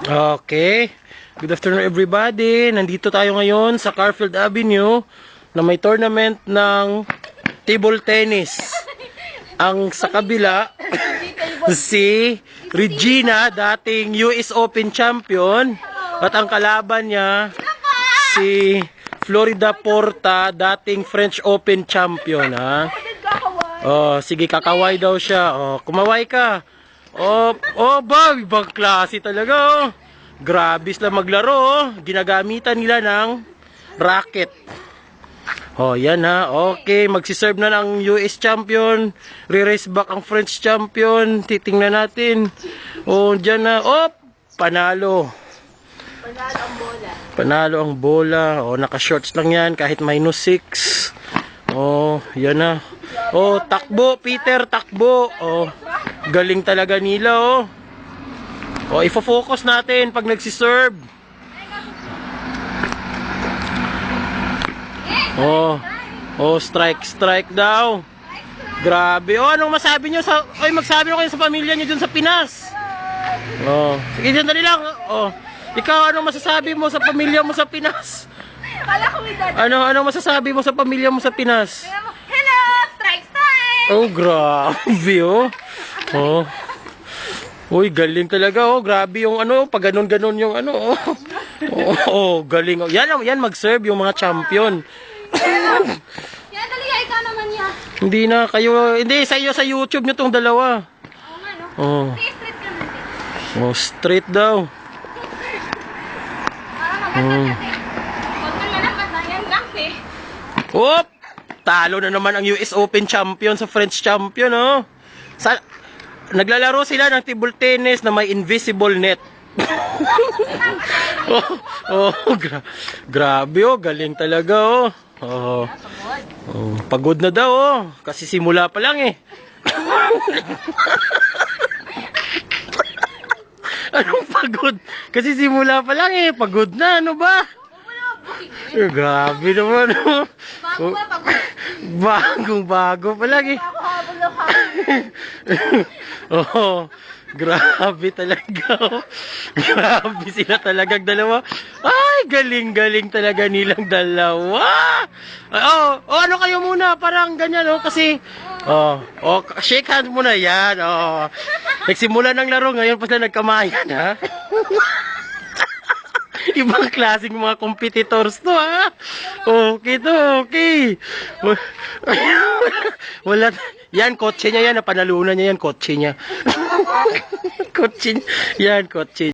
Okay. Good afternoon everybody. Nandito tayo ngayon sa Carfield Avenue na may tournament ng table tennis. Ang sa kabila si Regina, dating US Open champion, at ang kalaban niya si Florida Porta, dating French Open champion, ha. Oh, sige, kakaway daw siya. Oh, kumaway ka. Oh, ba, ibang klase talaga, oh. Grabe sila maglaro, oh. Ginagamitan nila ng racket. Oh, yan, ha. Okay, magsiserve na ng US champion. Re-race back ang French champion. Titingnan natin. Oh, dyan na. Oh, panalo. Panalo ang bola. Panalo ang bola. Oh, naka-shorts lang yan kahit -6. Oh, yan na. Oh, takbo, Peter, takbo. Oh, galing talaga nila, oh. Oh, ifo-focus natin pag nagsiserve. Oh, strike daw. Grabe. Oh, anong masabi nyo sa... Oy, magsabi nyo kayo sa pamilya nyo dun sa Pinas. Oh, sige, dyan dali lang. Oh, ikaw, anong masasabi mo sa pamilya mo sa Pinas? Kala ko may dad. Anong masasabi mo sa pamilya mo sa Pinas? Hello! Strike time! Oh, grabe, oh. Oh. Uy, galing talaga, oh. Grabe yung ano, pag ganon-ganon yung ano, oh. Oh, galing. Oh. Yan mag-serve yung mga champion. Yan, dali, ikaw naman yan. Hindi na, kayo, hindi, sa iyo sa YouTube nyo tong dalawa. Oo nga, no? Oh. Street ka natin. Oh, straight daw. Para maganda natin. Huwag na naman na yan lang, eh. Oop! Talo na naman ang US Open champion sa French champion, oh. Naglalaro sila ng table tennis na may invisible net. Grabe, oh. Galing talaga, oh. Oh. Oh, pagod na daw, oh. Kasi simula pa lang, eh. Anong pagod? Kasi simula pa lang, eh. Pagod na, ano ba? Grabe naman, oh. Bago ba, pagod? Bagong-bago pa lang, eh. Ako habol ng habol. Oh, grabe talaga, oh. Grabe sila talagang dalawa. Ay, galing-galing talaga nilang dalawa. Ano kayo muna, parang ganyan, oh, kasi shake hands muna yan, oh. Nagsimula ng laro, ngayon pa sila nagkamayan, ha. Ibang klaseng mga competitors to, ha. Okay to, okay. Wala. Yan, kotse niya yan. Napanalunan niya yan, kotse niya. Kotse niya. Yan, kotse.